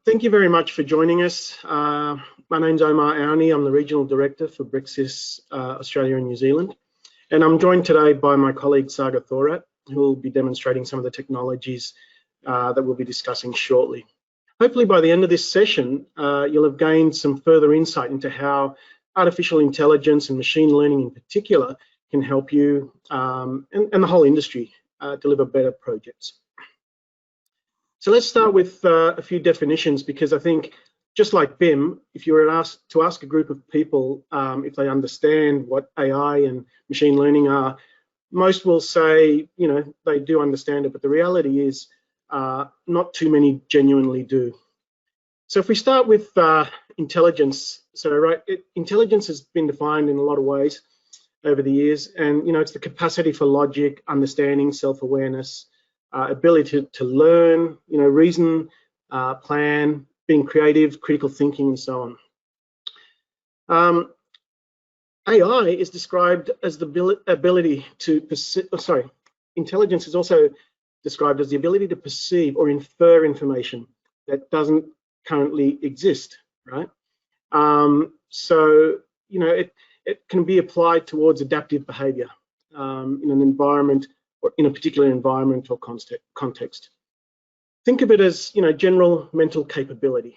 Thank you very much for joining us. My name's Omar Awny. I'm the Regional Director for Bricsys Australia and New Zealand. And I'm joined today by my colleague Sagar Thorat, who will be demonstrating some of the technologies that we'll be discussing shortly. Hopefully by the end of this session, you'll have gained some further insight into how artificial intelligence and machine learning in particular can help you and the whole industry deliver better projects. So let's start with a few definitions, because I think just like BIM, if you were asked to ask a group of people if they understand what AI and machine learning are, most will say, you know, they do understand it, but the reality is not too many genuinely do. So if we start with intelligence, intelligence has been defined in a lot of ways over the years, and you know, it's the capacity for logic, understanding, self-awareness, ability to learn, you know, reason, plan, being creative, critical thinking, and so on. AI is described as the ability to perceive, intelligence is also described as the ability to perceive or infer information that doesn't currently exist, right? So, you know, it can be applied towards adaptive behavior in an environment, or in a particular environment or context. Think of it as, you know, general mental capability,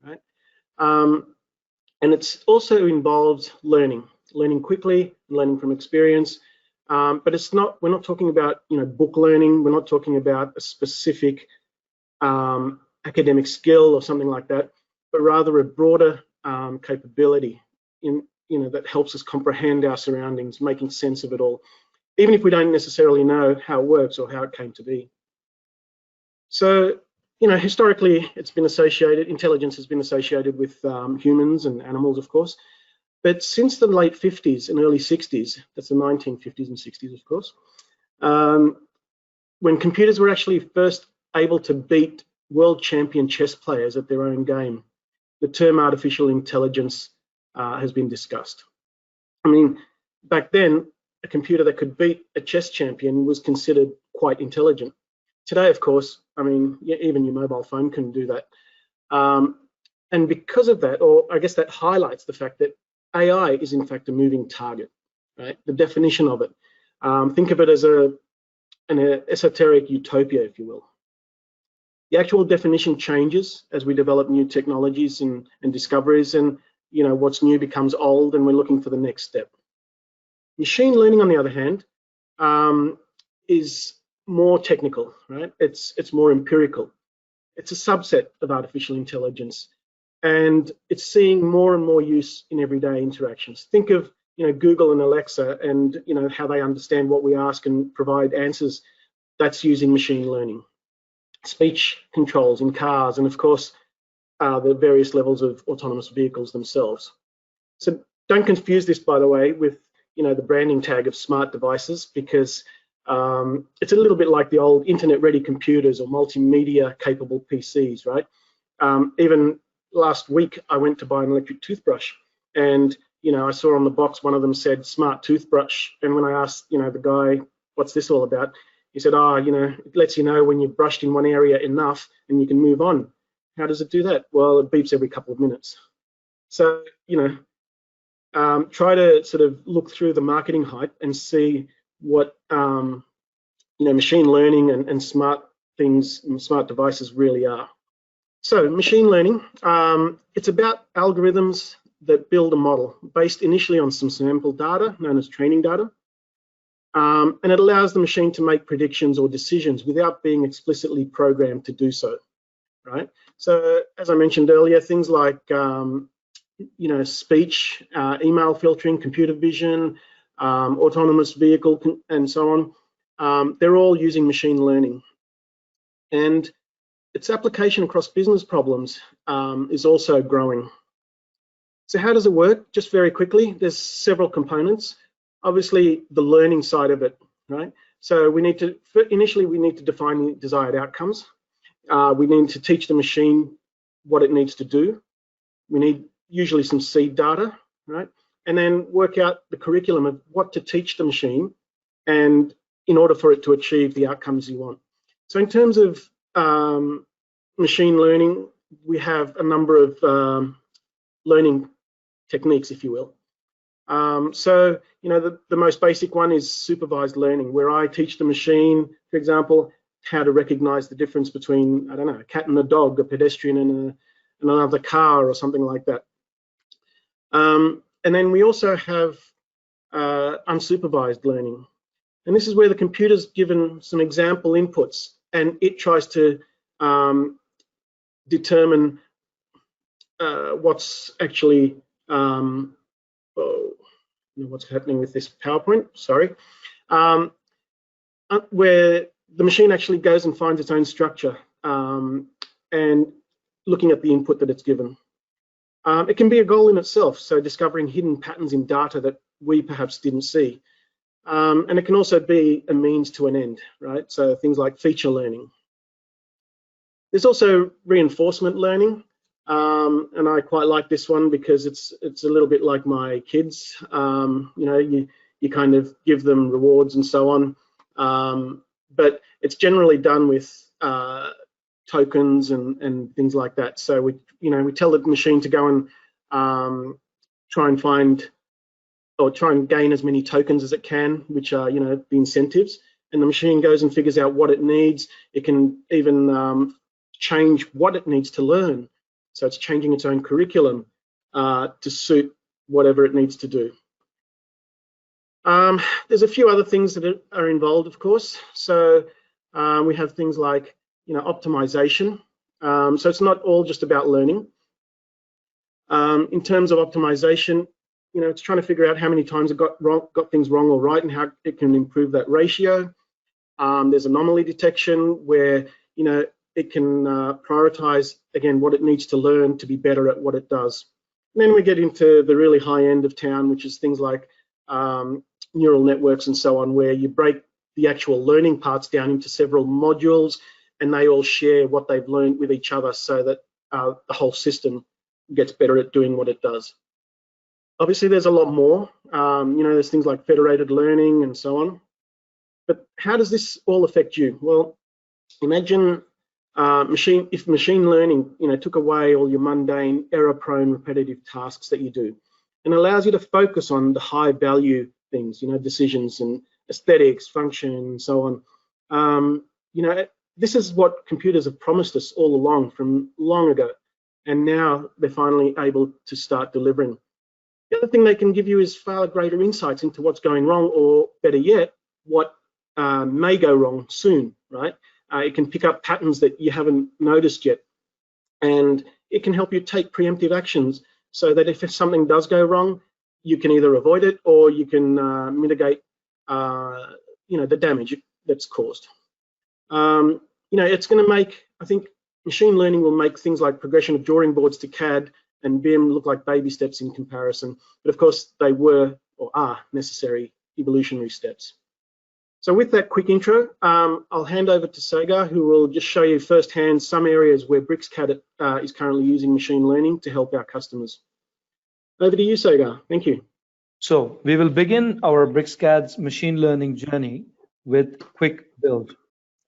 right? And it's also involves learning quickly, learning from experience. But it's not, we're not talking about, you know, book learning. We're not talking about a specific academic skill or something like that, but rather a broader capability in, you know, that helps us comprehend our surroundings, making sense of it all, even if we don't necessarily know how it works or how it came to be. So, you know, historically, intelligence has been associated with humans and animals, of course. But since the late 50s and early 60s, that's the 1950s and 60s, of course, when computers were actually first able to beat world champion chess players at their own game, the term artificial intelligence has been discussed. I mean, back then, a computer that could beat a chess champion was considered quite intelligent. Today, of course, I mean, even your mobile phone can do that. And because of that, or I guess that highlights the fact that AI is in fact a moving target, right? The definition of it. Think of it as an esoteric utopia, if you will. The actual definition changes as we develop new technologies and discoveries, and you know, what's new becomes old, and we're looking for the next step. Machine learning, on the other hand, is more technical, right? It's more empirical. It's a subset of artificial intelligence, and it's seeing more and more use in everyday interactions. Think of, you know, Google and Alexa, and you know how they understand what we ask and provide answers. That's using machine learning. Speech controls in cars, and of course, the various levels of autonomous vehicles themselves. So don't confuse this, by the way, with, you know, the branding tag of smart devices, because it's a little bit like the old internet-ready computers or multimedia-capable PCs, right? Even last week, I went to buy an electric toothbrush, and you know, I saw on the box one of them said "smart toothbrush," and when I asked, you know, the guy, "What's this all about?" he said, "Oh, you know, it lets you know when you've brushed in one area enough, and you can move on." How does it do that? Well, it beeps every couple of minutes. So, you know, try to sort of look through the marketing hype and see what you know, machine learning and smart things and smart devices really are. So machine learning, it's about algorithms that build a model based initially on some sample data known as training data, and it allows the machine to make predictions or decisions without being explicitly programmed to do so, right? So as I mentioned earlier, things like you know, speech, email filtering, computer vision, autonomous vehicle, and so on, they're all using machine learning. And its application across business problems is also growing. So how does it work? Just very quickly, there's several components. Obviously, the learning side of it, right? So we need to, initially, we need to define the desired outcomes. We need to teach the machine what it needs to do. We need usually some seed data, right? And then work out the curriculum of what to teach the machine, and in order for it to achieve the outcomes you want. So in terms of machine learning, we have a number of learning techniques, if you will. So, you know, the most basic one is supervised learning, where I teach the machine, for example, how to recognize the difference between, I don't know, a cat and a dog, a pedestrian and another car, or something like that. And then we also have unsupervised learning. And this is where the computer's given some example inputs, and it tries to determine what's actually, what's happening with this PowerPoint, sorry, where the machine actually goes and finds its own structure and looking at the input that it's given. It can be a goal in itself, so discovering hidden patterns in data that we perhaps didn't see. And it can also be a means to an end, right? So things like feature learning. There's also reinforcement learning, and I quite like this one because it's a little bit like my kids. You know, you kind of give them rewards and so on, but it's generally done with tokens and things like that. So we tell the machine to go and try and find or try and gain as many tokens as it can, which are, you know, the incentives. And the machine goes and figures out what it needs. It can even change what it needs to learn. So it's changing its own curriculum to suit whatever it needs to do. There's a few other things that are involved, of course. So we have things like, you know, optimization. So it's not all just about learning. In terms of optimization, you know, it's trying to figure out how many times it got things wrong or right, and how it can improve that ratio. There's anomaly detection, where, you know, it can prioritize, again, what it needs to learn to be better at what it does. And then we get into the really high end of town, which is things like neural networks and so on, where you break the actual learning parts down into several modules, and they all share what they've learned with each other, so that the whole system gets better at doing what it does. Obviously, there's a lot more. You know, there's things like federated learning and so on. But how does this all affect you? Well, imagine if machine learning, you know, took away all your mundane, error-prone, repetitive tasks that you do, and allows you to focus on the high-value things, you know, decisions and aesthetics, function, and so on. You know, this is what computers have promised us all along, from long ago, and now they're finally able to start delivering. The other thing they can give you is far greater insights into what's going wrong, or better yet, what may go wrong soon, right? It can pick up patterns that you haven't noticed yet, and it can help you take preemptive actions, so that if something does go wrong, you can either avoid it, or you can mitigate, you know, the damage that's caused. You know, it's going to make, I think, machine learning will make things like progression of drawing boards to CAD and BIM look like baby steps in comparison. But of course, they were or are necessary evolutionary steps. So with that quick intro, I'll hand over to Sagar, who will just show you firsthand some areas where BricsCAD is currently using machine learning to help our customers. Over to you, Sagar. Thank you. So we will begin our BricsCAD's machine learning journey with quick build.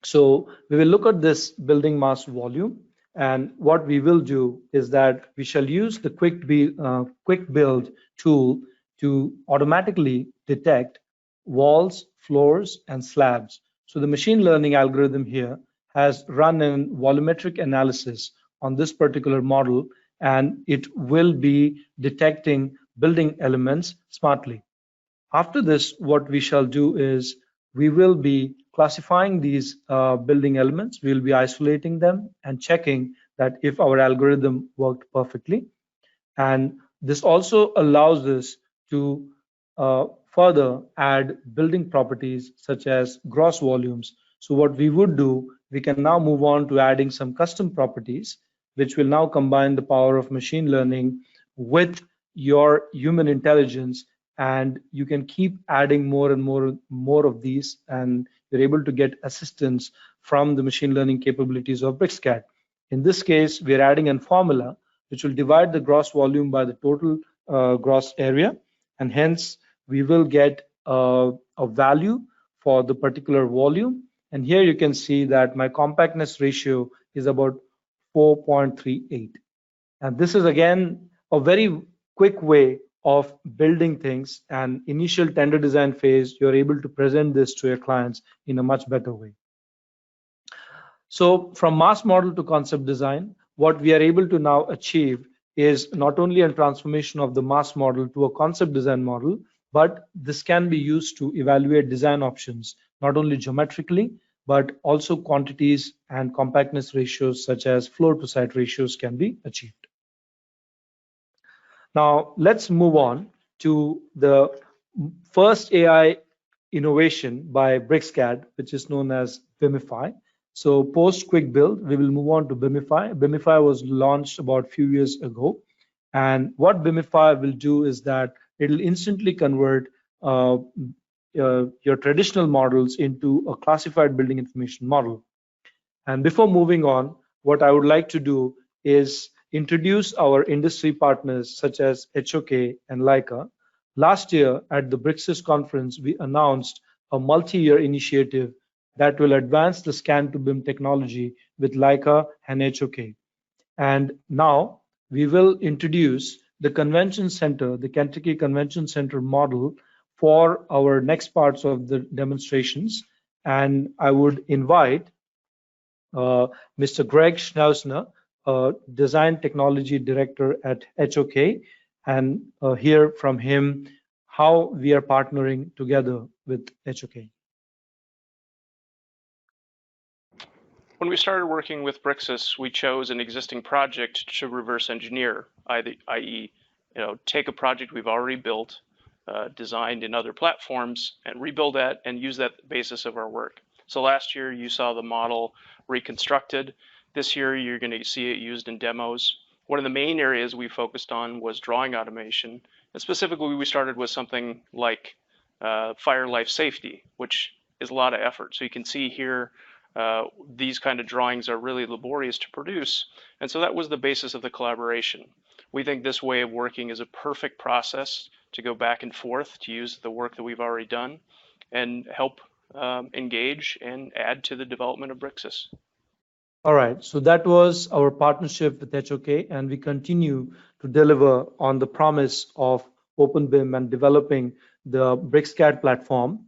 So we will look at this building mass volume, and what we will do is that we shall use the quick build tool to automatically detect walls, floors, and slabs. So the machine learning algorithm here has run a volumetric analysis on this particular model, and it will be detecting building elements smartly. After this, what we shall do is we will be classifying these building elements. We'll be isolating them and checking that if our algorithm worked perfectly. And this also allows us to further add building properties such as gross volumes. So what we would do, we can now move on to adding some custom properties, which will now combine the power of machine learning with your human intelligence, and you can keep adding more and more of these, and you're able to get assistance from the machine learning capabilities of BricsCAD. In this case, we're adding a formula which will divide the gross volume by the total gross area, and hence we will get a value for the particular volume. And here you can see that my compactness ratio is about 4.38. And this is again a very quick way of building things, and initial tender design phase, you're able to present this to your clients in a much better way. So from mass model to concept design, what we are able to now achieve is not only a transformation of the mass model to a concept design model, but this can be used to evaluate design options, not only geometrically, but also quantities and compactness ratios such as floor to site ratios can be achieved. Now, let's move on to the first AI innovation by BricsCAD, which is known as BIMify. So post quick build, we will move on to BIMify. BIMify was launched about a few years ago. And what BIMify will do is that it'll instantly convert your traditional models into a classified building information model. And before moving on, what I would like to do is introduce our industry partners such as HOK and Leica. Last year at the Bricsys conference, we announced a multi-year initiative that will advance the Scan-to-BIM technology with Leica and HOK. And now we will introduce the convention center, the Kentucky Convention Center model for our next parts of the demonstrations. And I would invite Mr. Greg Schnauzner, Design Technology Director at HOK, and hear from him how we are partnering together with HOK. When we started working with Bricsys, we chose an existing project to reverse engineer, i.e., take a project we've already built, designed in other platforms, and rebuild that and use that basis of our work. So last year you saw the model reconstructed. This year you're going to see it used in demos. One of the main areas we focused on was drawing automation, and specifically we started with something like fire life safety, which is a lot of effort. So you can see here these kind of drawings are really laborious to produce, and so that was the basis of the collaboration. We think this way of working is a perfect process to go back and forth to use the work that we've already done and help engage and add to the development of Bricsys. All right, so that was our partnership with HOK, and we continue to deliver on the promise of OpenBIM and developing the BricsCAD platform.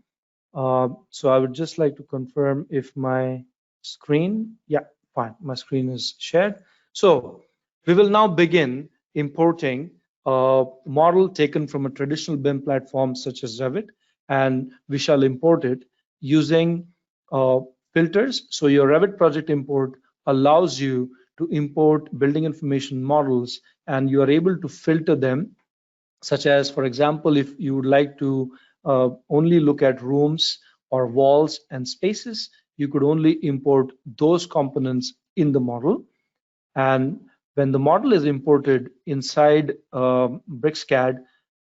So I would just like to confirm if my screen, yeah, fine, my screen is shared. So we will now begin importing a model taken from a traditional BIM platform such as Revit, and we shall import it using filters. So your Revit project import allows you to import building information models, and you are able to filter them, such as, for example, if you would like to only look at rooms or walls and spaces, you could only import those components in the model. And when the model is imported inside BricsCAD,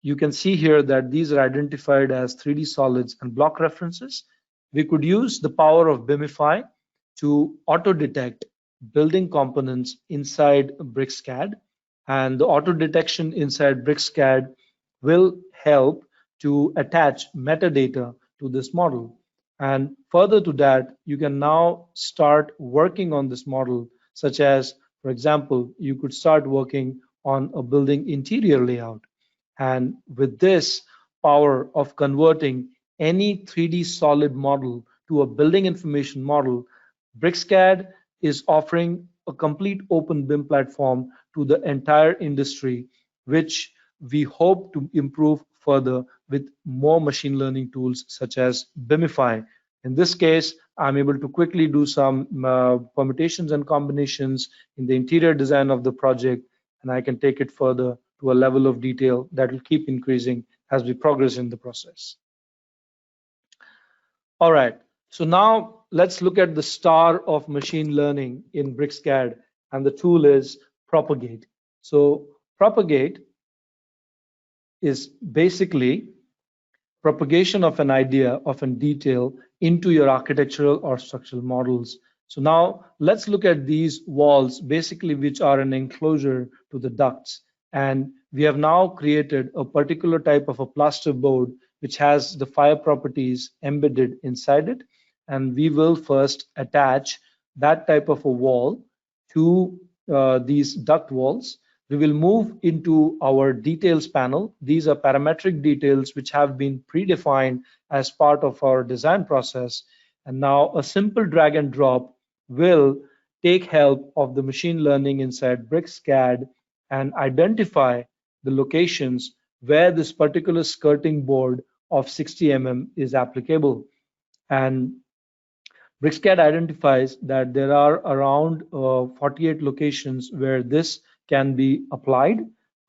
you can see here that these are identified as 3D solids and block references. We could use the power of BIMify to auto-detect building components inside BricsCAD, and the auto-detection inside BricsCAD will help to attach metadata to this model. And further to that, you can now start working on this model, such as, for example, you could start working on a building interior layout. And with this power of converting any 3D solid model to a building information model, BricsCAD is offering a complete open BIM platform to the entire industry, which we hope to improve further with more machine learning tools such as BIMify. In this case, I'm able to quickly do some permutations and combinations in the interior design of the project, and I can take it further to a level of detail that will keep increasing as we progress in the process. All right, so now let's look at the star of machine learning in BricsCAD, and the tool is Propagate. So Propagate is basically propagation of an idea, of a detail into your architectural or structural models. So now let's look at these walls, basically, which are an enclosure to the ducts. And we have now created a particular type of a plaster board which has the fire properties embedded inside it. And we will first attach that type of a wall to these duct walls, we will move into our details panel. These are parametric details which have been predefined as part of our design process. And now a simple drag and drop will take help of the machine learning inside BricsCAD and identify the locations where this particular skirting board of 60 mm is applicable. And BricsCAD identifies that there are around 48 locations where this can be applied,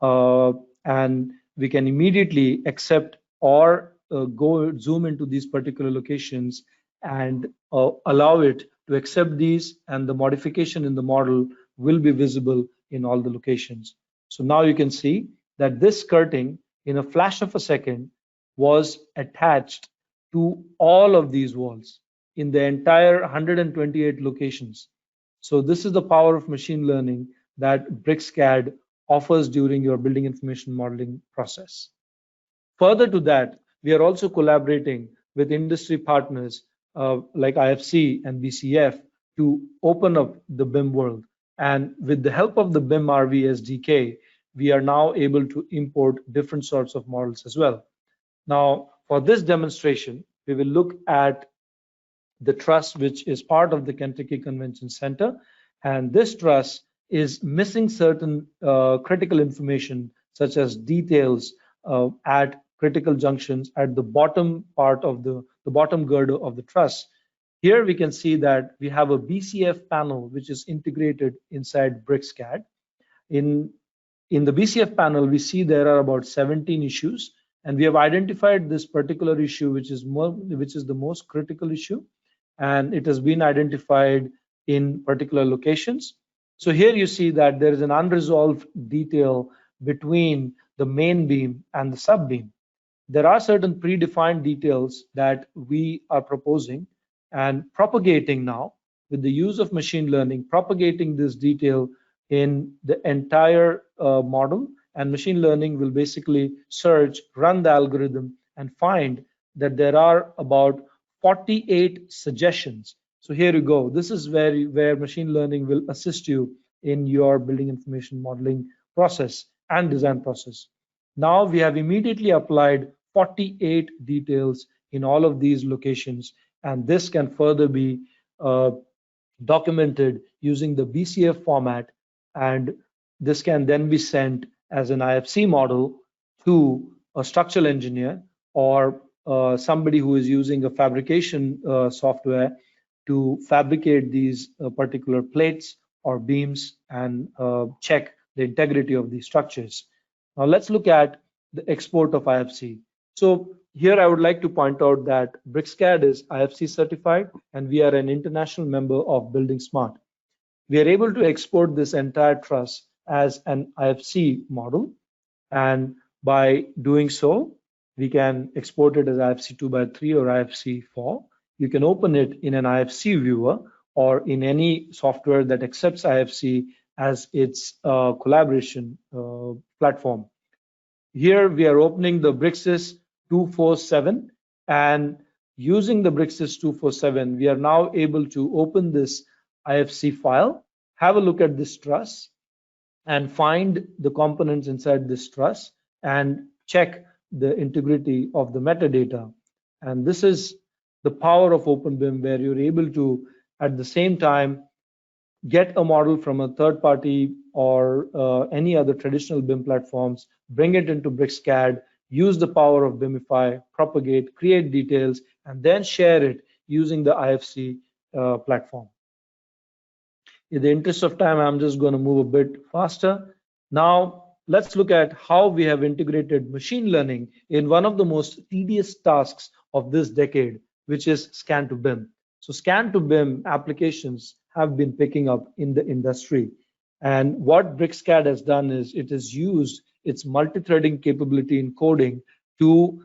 and we can immediately accept or go zoom into these particular locations and allow it to accept these, and the modification in the model will be visible in all the locations. So now you can see that this skirting in a flash of a second was attached to all of these walls in the entire 128 locations. So this is the power of machine learning that BricsCAD offers during your building information modeling process. Further to that, we are also collaborating with industry partners like IFC and BCF to open up the BIM world. And with the help of the BIM RV SDK, we are now able to import different sorts of models as well. Now, for this demonstration, we will look at the truss, which is part of the Kentucky Convention Center. And this truss is missing certain critical information, such as details at critical junctions at the bottom part of the bottom girder of the truss. Here we can see that we have a BCF panel, which is integrated inside BricsCAD. In the BCF panel, we see there are about 17 issues, and we have identified this particular issue, which is the most critical issue, and it has been identified in particular locations. So here you see that there is an unresolved detail between the main beam and the sub beam. There are certain predefined details that we are proposing and propagating now with the use of machine learning, propagating this detail in the entire model, and machine learning will basically search, run the algorithm, and find that there are about 48 suggestions. So here you go. This is where machine learning will assist you in your building information modeling process and design process. Now we have immediately applied 48 details in all of these locations, and this can further be documented using the BCF format, and this can then be sent as an IFC model to a structural engineer or somebody who is using a fabrication software to fabricate these particular plates or beams and check the integrity of these structures. Now let's look at the export of IFC. So here I would like to point out that BricsCAD is IFC certified, and we are an international member of Building Smart. We are able to export this entire truss as an IFC model, and by doing so, we can export it as IFC 2x3 or IFC 4. You can open it in an IFC viewer or in any software that accepts IFC as its collaboration platform. Here we are opening the Bricsys 247, and using the Bricsys 247, we are now able to open this IFC file, have a look at this truss, and find the components inside this truss and check the integrity of the metadata. And this is the power of OpenBIM, where you're able to, at the same time, get a model from a third party or any other traditional BIM platforms, bring it into BricsCAD, use the power of BIMify, propagate, create details, and then share it using the IFC platform. In the interest of time, I'm just going to move a bit faster. Now, let's look at how we have integrated machine learning in one of the most tedious tasks of this decade, which is Scan-to-BIM. So Scan-to-BIM applications have been picking up in the industry. And what BricsCAD has done is it has used its multi-threading capability in coding to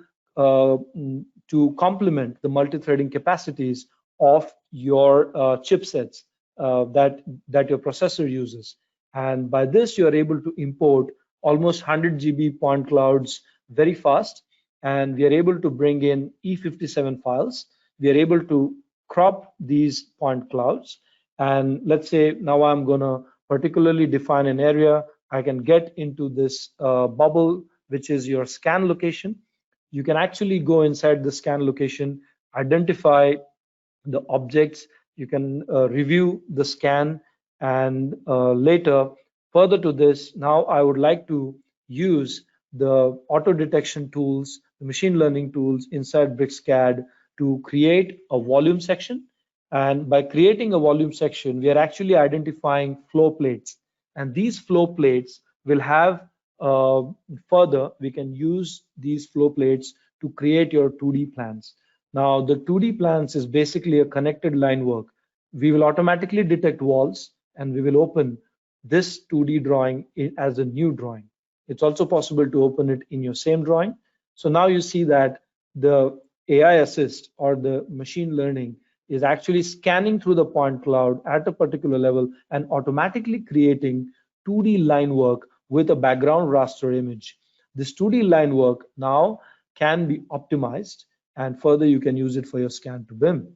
complement the multi-threading capacities of your chipsets that your processor uses. And by this, you are able to import almost 100 GB point clouds very fast. And we are able to bring in E57 files. We are able to crop these point clouds. And let's say now I'm going to particularly define an area. I can get into this bubble, which is your scan location. You can actually go inside the scan location, identify the objects. You can review the scan, and later, further to this, now I would like to use the auto detection tools, the machine learning tools inside BricsCAD to create a volume section. And by creating a volume section, we are actually identifying flow plates. And these flow plates will have further, we can use these flow plates to create your 2D plans. Now, the 2D plans is basically a connected line work. We will automatically detect walls, and we will open this 2D drawing as a new drawing. It's also possible to open it in your same drawing. So now you see that the AI assist or the machine learning is actually scanning through the point cloud at a particular level and automatically creating 2D line work with a background raster image. This 2D line work now can be optimized, and further you can use it for your Scan-to-BIM.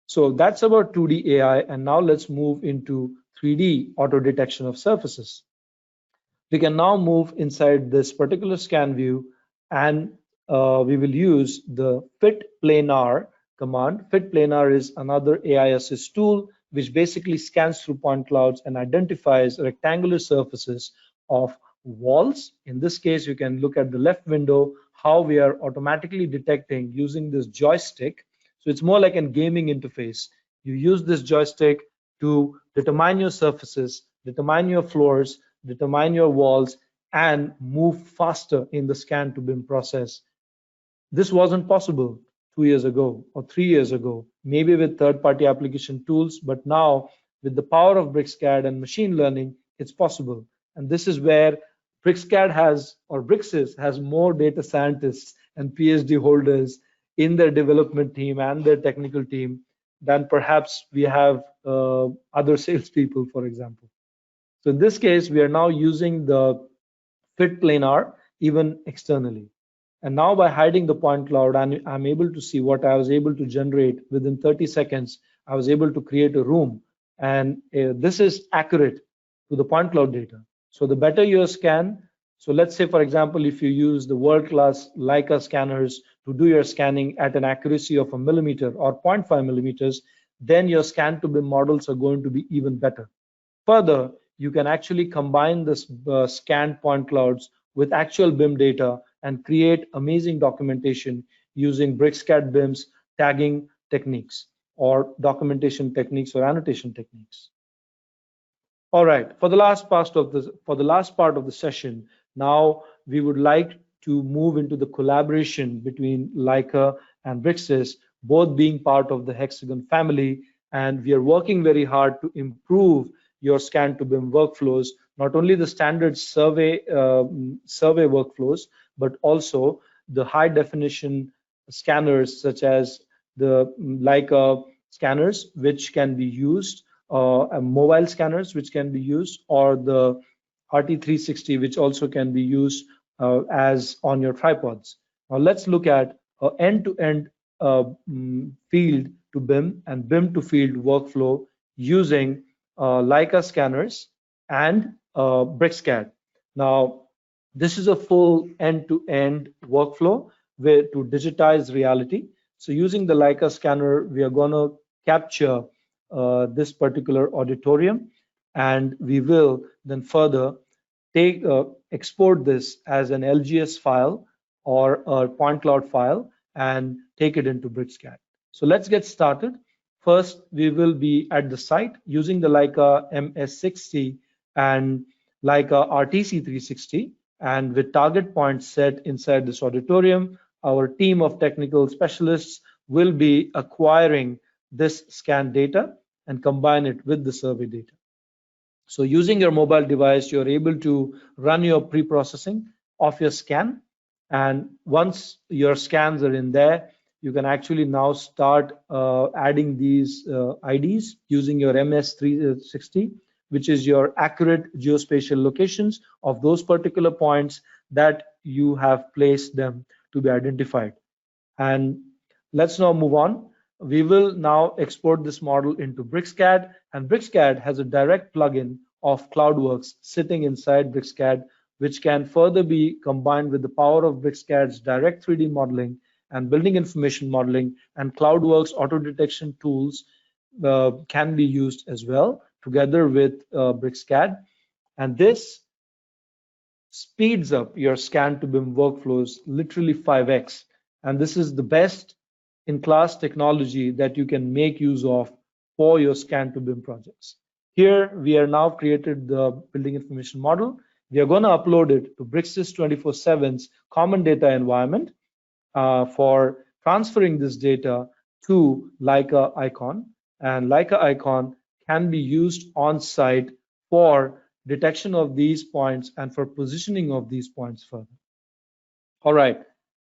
So that's about 2D AI, and now let's move into 3D auto detection of surfaces. We can now move inside this particular scan view, and we will use the fit planar command. Fit planar is another AI assist tool which basically scans through point clouds and identifies rectangular surfaces of walls. In this case, you can look at the left window how we are automatically detecting using this joystick. So it's more like a gaming interface. You use this joystick to determine your surfaces, determine your floors, determine your walls, and move faster in the Scan-to-BIM process. This wasn't possible 2 years ago or 3 years ago, maybe with third-party application tools, but now with the power of BricsCAD and machine learning, it's possible. And this is where BricsCAD has, or Bricsys has, more data scientists and PhD holders in their development team and their technical team than perhaps we have other salespeople, for example. So in this case, we are now using the fit planar even externally. And now by hiding the point cloud, I'm able to see what I was able to generate within 30 seconds. I was able to create a room, and this is accurate to the point cloud data. So the better your scan, so let's say, for example, if you use the world-class Leica scanners to do your scanning at an accuracy of 1 millimeter or 0.5 millimeters, then your Scan-to-BIM models are going to be even better. Further, you can actually combine this scanned point clouds with actual BIM data and create amazing documentation using BricsCAD BIM's tagging techniques or documentation techniques or annotation techniques. All right, for the last part of the session, now we would like to move into the collaboration between Leica and Bricsys, both being part of the Hexagon family, and we are working very hard to improve your Scan-to-BIM workflows, not only the standard survey workflows, but also the high definition scanners such as the Leica scanners, which can be used, mobile scanners which can be used, or the RT360, which also can be used as on your tripods. Now let's look at end-to-end field to BIM and BIM to field workflow using Leica scanners and BricsCAD. Now, this is a full end-to-end workflow to digitize reality. So using the Leica scanner, we are going to capture this particular auditorium, and we will then further export this as an LGS file or a point cloud file and take it into BricsCAD. So let's get started. First, we will be at the site using the Leica MS60 and Leica RTC360, and with target points set inside this auditorium, our team of technical specialists will be acquiring this scan data and combine it with the survey data. So using your mobile device, you're able to run your pre-processing of your scan, and once your scans are in there, you can actually now start adding these IDs using your MS360, which is your accurate geospatial locations of those particular points that you have placed them to be identified. And let's now move on. We will now export this model into BricsCAD, and BricsCAD has a direct plugin of CloudWorks sitting inside BricsCAD, which can further be combined with the power of BricsCAD's direct 3D modeling and building information modeling, and CloudWorks auto detection tools can be used as well together with BricsCAD. And this speeds up your Scan-to-BIM workflows literally 5x. And this is the best in class technology that you can make use of for your Scan-to-BIM projects. Here, we are now created the building information model. We are going to upload it to Bricsys 24/7's common data environment for transferring this data to Leica Icon. And Leica Icon can be used on site for detection of these points and for positioning of these points further. All right,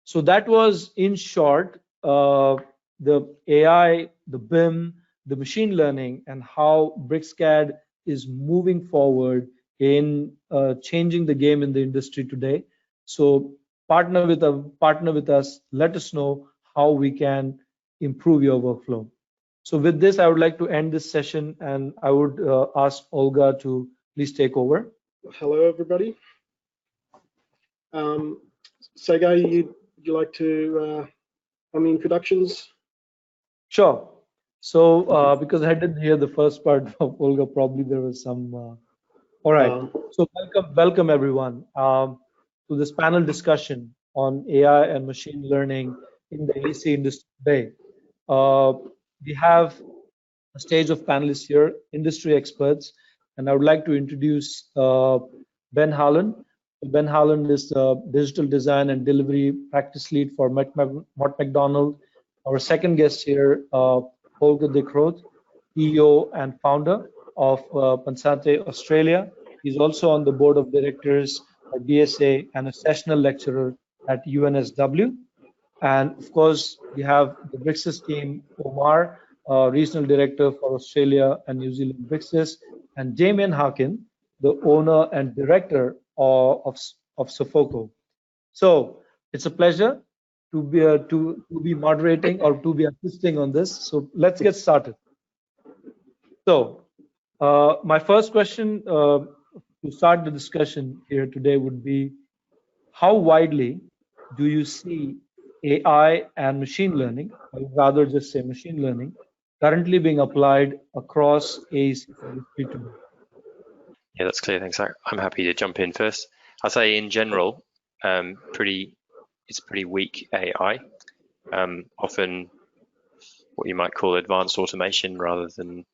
so that was in short the AI, the BIM, the machine learning, and how BricsCAD is moving forward in changing the game in the industry today. So partner with us, let us know how we can improve your workflow. So with this, I would like to end this session, and I would ask Olga to please take over. Hello, everybody. Sagar, would you like to on the introductions? Sure. So because I didn't hear the first part of Olga, probably there was some. All right. So welcome everyone to this panel discussion on AI and machine learning in the AEC industry today. We have a stage of panelists here, industry experts, and I would like to introduce Ben Harlan. Ben Harlan is the digital design and delivery practice lead for Mott MacDonald. Our second guest here, Holger de Groot, CEO and founder of Pensate Australia. He's also on the board of directors at BSA and a sessional lecturer at UNSW. And of course, we have the Bricsys team, Omar, regional director for Australia and New Zealand Bricsys, and Damien Harkin, the owner and director of Sofoco. So it's a pleasure to be moderating or to be assisting on this. So let's get started. So my first question to start the discussion here today would be, how widely do you see AI and machine learning, I would rather just say machine learning, currently being applied across AEC industry today? Yeah, that's clear. Thanks. I'm happy to jump in first. I'll say in general, it's pretty weak AI. Often what you might call advanced automation rather than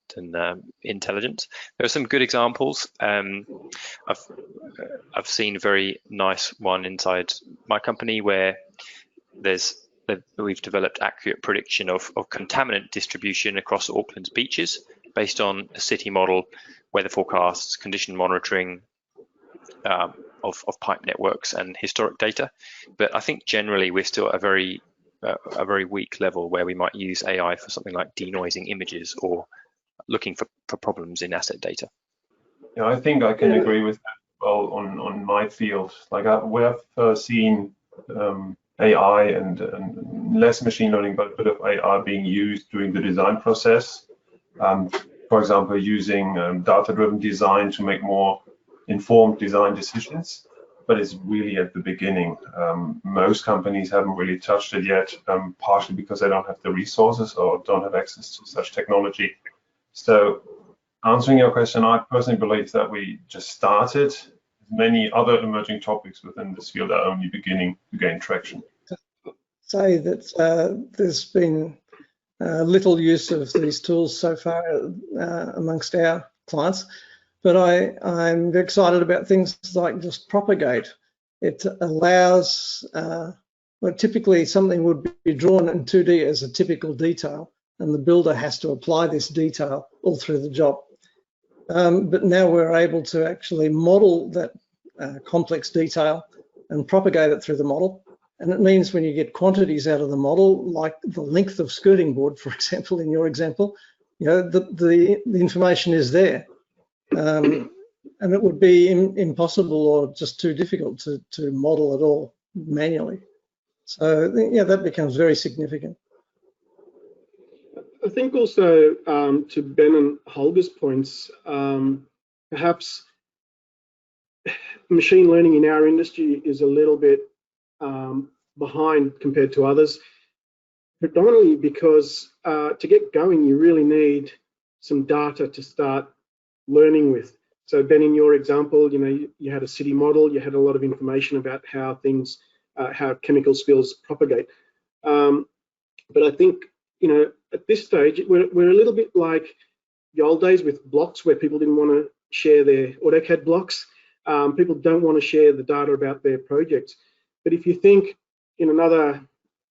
intelligence. There are some good examples. I've seen a very nice one inside my company where we've developed accurate prediction of contaminant distribution across Auckland's beaches based on a city model, weather forecasts, condition monitoring of pipe networks and historic data. But I think generally we're still at a very weak level where we might use AI for something like denoising images or looking for problems in asset data. Yeah, I think I can agree with that. Well, on my field, like we have seen AI and less machine learning, but a bit of AI being used during the design process. For example, using data-driven design to make more informed design decisions, but it's really at the beginning. Most companies haven't really touched it yet, partially because they don't have the resources or don't have access to such technology. So answering your question, I personally believe that we just started. Many other emerging topics within this field are only beginning to gain traction. Say that there's been little use of these tools so far amongst our clients, but I'm excited about things like just Propagate. It allows, well, typically something would be drawn in 2D as a typical detail, and the builder has to apply this detail all through the job. But now we're able to actually model that complex detail and propagate it through the model. And it means when you get quantities out of the model, like the length of skirting board, for example, in your example, you know, the information is there. And it would be impossible or just too difficult to model it all manually. So yeah, that becomes very significant. I think also to Ben and Holger's points, perhaps machine learning in our industry is a little bit behind compared to others, predominantly because to get going, you really need some data to start learning with. So Ben, in your example, you had a city model, you had a lot of information about how things, how chemical spills propagate. But I think, at this stage, we're a little bit like the old days with blocks where people didn't want to share their AutoCAD blocks. People don't want to share the data about their projects. But if you think in another,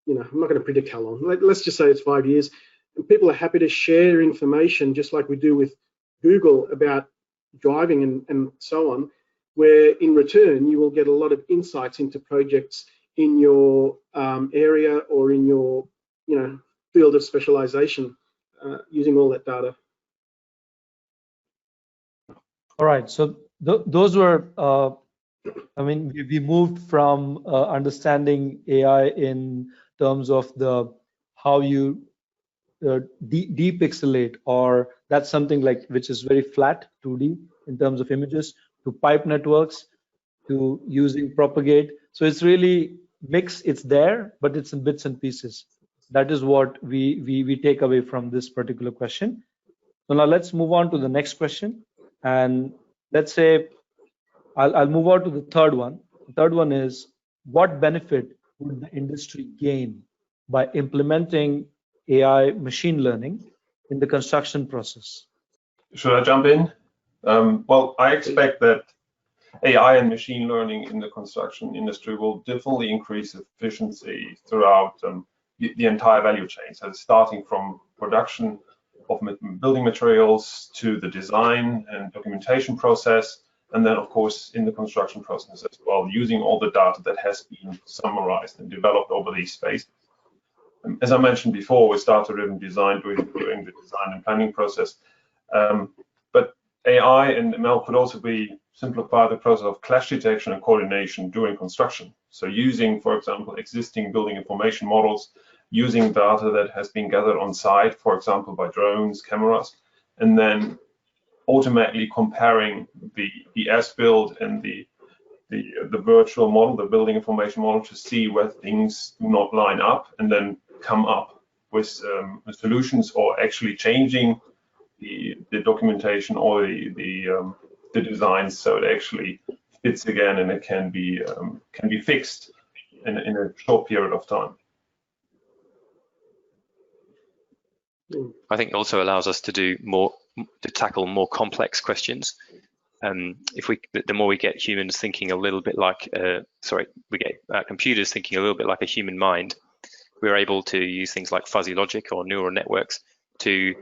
I'm not going to predict how long, let's just say it's 5 years, and people are happy to share information just like we do with Google about driving and so on, where in return you will get a lot of insights into projects in your area or in your field of specialization using all that data. All right, so those were, we moved from understanding AI in terms of how you depixelate, or that's something like which is very flat 2D in terms of images, to pipe networks, to using propagate. So it's really mixed, it's there, but it's in bits and pieces. That is what we take away from this particular question. So now let's move on to the next question. And let's say, I'll move on to the third one. The third one is, what benefit would the industry gain by implementing AI machine learning in the construction process? Should I jump in? Well, I expect that AI and machine learning in the construction industry will definitely increase efficiency throughout the entire value chain. So starting from production of building materials to the design and documentation process, and then of course in the construction process as well, using all the data that has been summarized and developed over these spaces. As I mentioned before, we started with design during the design and planning process, but AI and ML could also simplify the process of clash detection and coordination during construction. So using, for example, existing building information models, using data that has been gathered on site, for example, by drones, cameras, and then automatically comparing the as-built and the virtual model, the building information model, to see where things do not line up, and then come up with solutions, or actually changing the documentation or the designs so it actually fits again and it can be fixed in a short period of time. I think it also allows us to tackle more complex questions. The more we get humans thinking a little bit like, we get computers thinking a little bit like a human mind, we're able to use things like fuzzy logic or neural networks to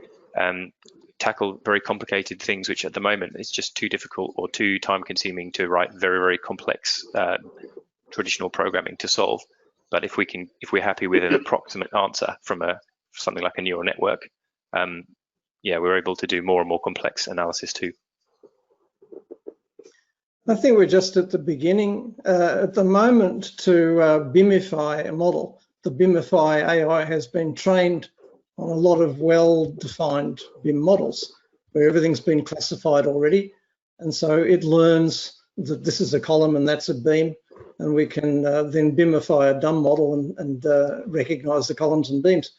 tackle very complicated things, which at the moment is just too difficult or too time consuming to write very, very complex traditional programming to solve. But if we're happy with an approximate answer from something like a neural network, we're able to do more and more complex analysis too. I think we're just at the beginning. At the moment, to BIMify a model, the BIMify AI has been trained on a lot of well-defined BIM models where everything's been classified already. And so it learns that this is a column and that's a beam, and we can then BIMify a dumb model and recognize the columns and beams.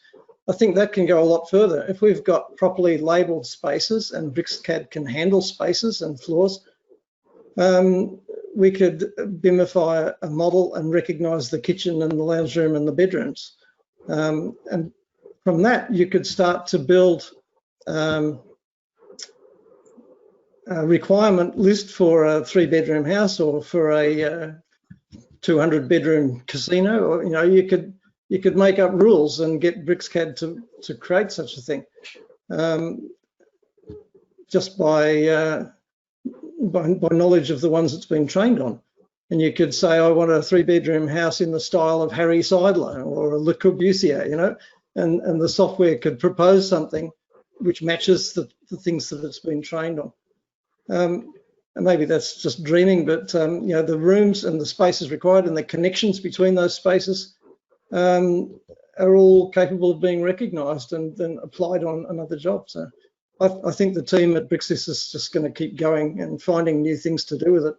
I think that can go a lot further. If we've got properly labeled spaces and BricsCAD can handle spaces and floors, we could BIMify a model and recognize the kitchen and the lounge room and the bedrooms. And from that, you could start to build a requirement list for a 3-bedroom house or for a 200-bedroom casino. Or you could make up rules and get BricsCAD to create such a thing, just by knowledge of the ones it's been trained on. And you could say, I want a 3-bedroom house in the style of Harry Seidler or Le Corbusier, and the software could propose something which matches the things that it's been trained on. And maybe that's just dreaming, but the rooms and the spaces required and the connections between those spaces are all capable of being recognized and then applied on another job. So I think the team at Bricsys is just going to keep going and finding new things to do with it.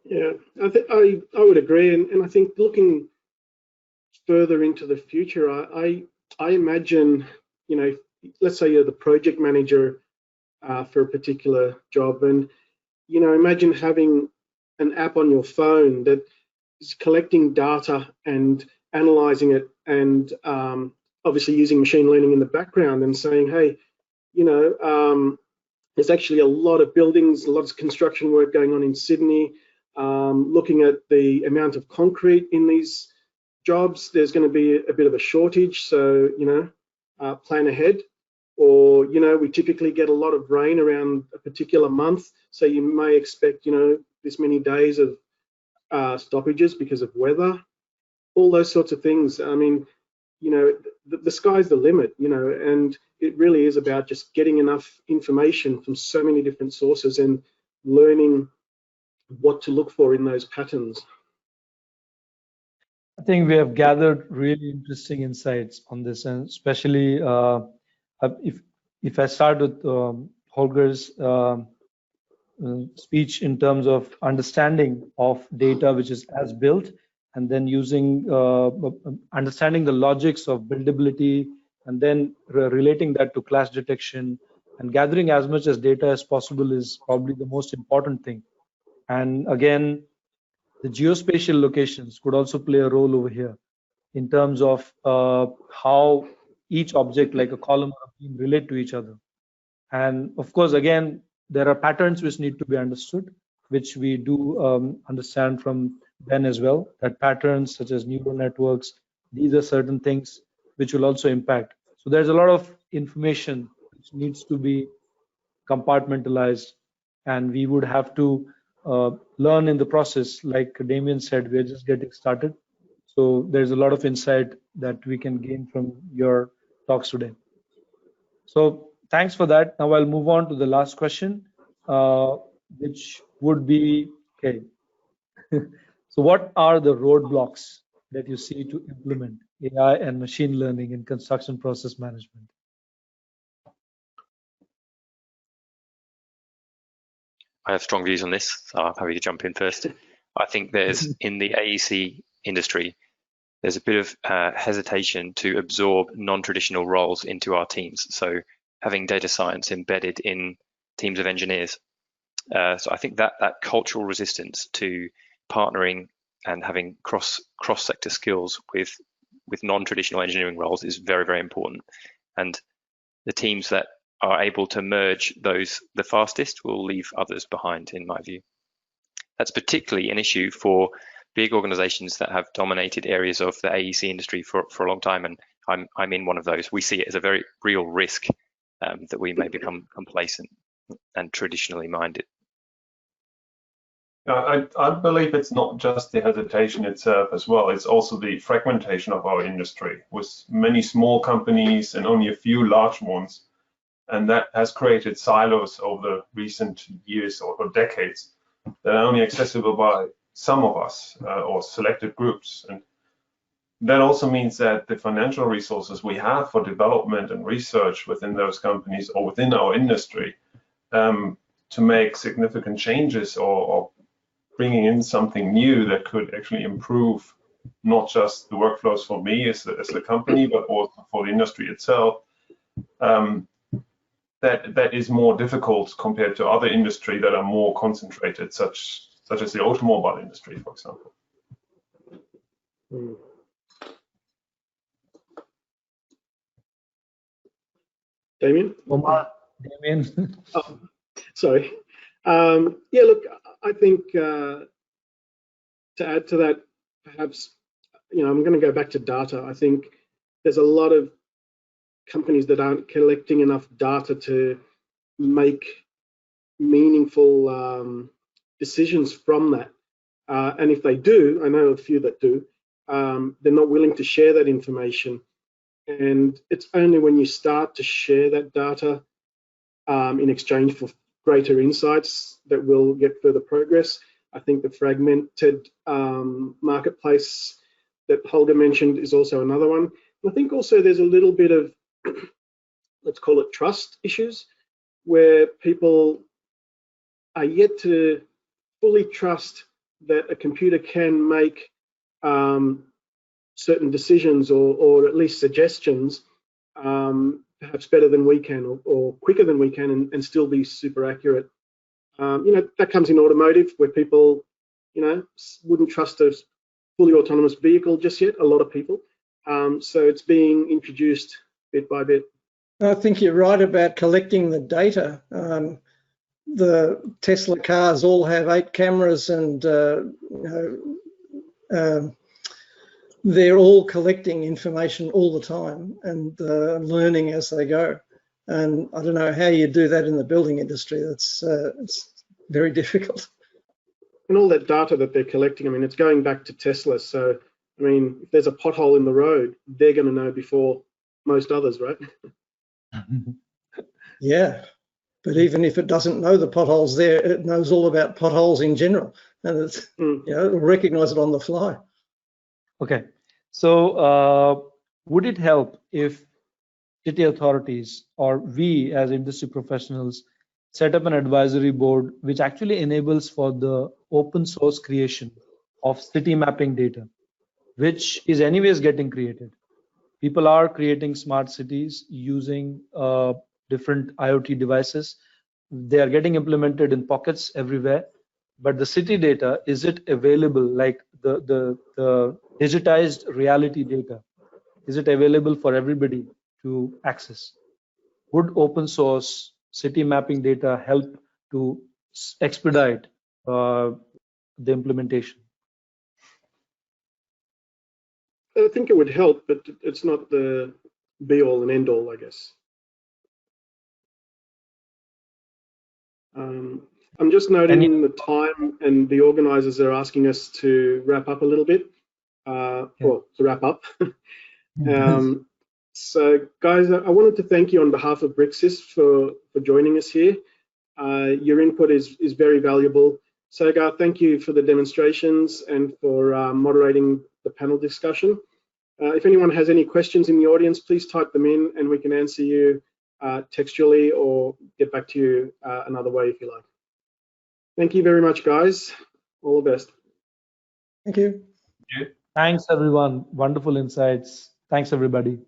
Yeah, I would agree, and I think looking further into the future, I imagine, you know, let's say you're the project manager for a particular job, and you know, imagine having an app on your phone that is collecting data and analyzing it, and obviously using machine learning in the background and saying, hey, you know, there's actually a lot of buildings, a lot of construction work going on in Sydney. Looking at the amount of concrete in these jobs, there's going to be a bit of a shortage, so you know, plan ahead. Or you know, we typically get a lot of rain around a particular month, so you may expect, you know, this many days of stoppages because of weather. All those sorts of things. I mean, you know, the sky's the limit, you know, and it really is about just getting enough information from so many different sources and learning what to look for in those patterns. I think we have gathered really interesting insights on this, and especially if I start with Holger's speech in terms of understanding of data which is as built, and then using understanding the logics of buildability, and then relating that to clash detection, and gathering as much as data as possible is probably the most important thing. And again, the geospatial locations could also play a role over here in terms of how each object, like a column or a beam, relate to each other. And of course, again, there are patterns which need to be understood, which we do understand from Ben as well, that patterns such as neural networks, these are certain things which will also impact. So there's a lot of information which needs to be compartmentalized, and we would have to learn in the process. Like Damien said, we're just getting started. So there's a lot of insight that we can gain from your talks today. So thanks for that. Now I'll move on to the last question, which would be, okay. So what are the roadblocks that you see to implement AI and machine learning in construction process management? I have strong views on this, so I'm happy to jump in first. I think there's, in the AEC industry, there's a bit of hesitation to absorb non-traditional roles into our teams. So having data science embedded in teams of engineers. So I think that cultural resistance to partnering and having cross-sector skills with non-traditional engineering roles is very, very important. And the teams that are able to merge those the fastest will leave others behind, in my view. That's particularly an issue for big organizations that have dominated areas of the AEC industry for a long time, and I'm in one of those. We see it as a very real risk that we may become complacent and traditionally minded. I believe it's not just the hesitation itself as well, it's also the fragmentation of our industry with many small companies and only a few large ones. And that has created silos over recent years or decades that are only accessible by some of us or selected groups. And that also means that the financial resources we have for development and research within those companies or within our industry to make significant changes or bringing in something new that could actually improve not just the workflows for me as the company, but also for the industry itself. That is more difficult compared to other industry that are more concentrated, such as the automobile industry, for example. Damien? Omar, Damien. Oh, sorry. Yeah, look, I think to add to that, perhaps, you know, I'm going to go back to data. I think there's a lot of companies that aren't collecting enough data to make meaningful decisions from that. And if they do, I know a few that do, they're not willing to share that information. And it's only when you start to share that data in exchange for greater insights that we'll get further progress. I think the fragmented marketplace that Holger mentioned is also another one. I think also there's a little bit of let's call it trust issues, where people are yet to fully trust that a computer can make certain decisions or at least suggestions perhaps better than we can or quicker than we can and still be super accurate. That comes in automotive, where people, wouldn't trust a fully autonomous vehicle just yet, a lot of people. So it's being introduced bit by bit. I think you're right about collecting the data. The Tesla cars all have 8 cameras, and they're all collecting information all the time and learning as they go. And I don't know how you do that in the building industry. It's very difficult. And all that data that they're collecting, I mean, it's going back to Tesla. So, I mean, if there's a pothole in the road, they're going to know before most others, right? Yeah, but even if it doesn't know the potholes there, it knows all about potholes in general, and it's it'll recognize it on the fly. Okay, so would it help if city authorities or we as industry professionals set up an advisory board which actually enables for the open source creation of city mapping data, which is anyways getting created? People are creating smart cities using different IoT devices. They are getting implemented in pockets everywhere, but the city data, is it available, like the digitized reality data, is it available for everybody to access? Would open source city mapping data help to expedite the implementation? I think it would help, but it's not the be all and end all, I guess. I'm just noting the time, and the organizers are asking us to wrap up a little bit. Well, to wrap up. So guys, I wanted to thank you on behalf of Bricsys for joining us here. Your input is very valuable. Sagar, thank you for the demonstrations and for moderating the panel discussion. If anyone has any questions in the audience, please type them in and we can answer you textually or get back to you another way if you like. Thank you very much, guys. All the best. Thank you. Thanks, everyone. Wonderful insights. Thanks, everybody.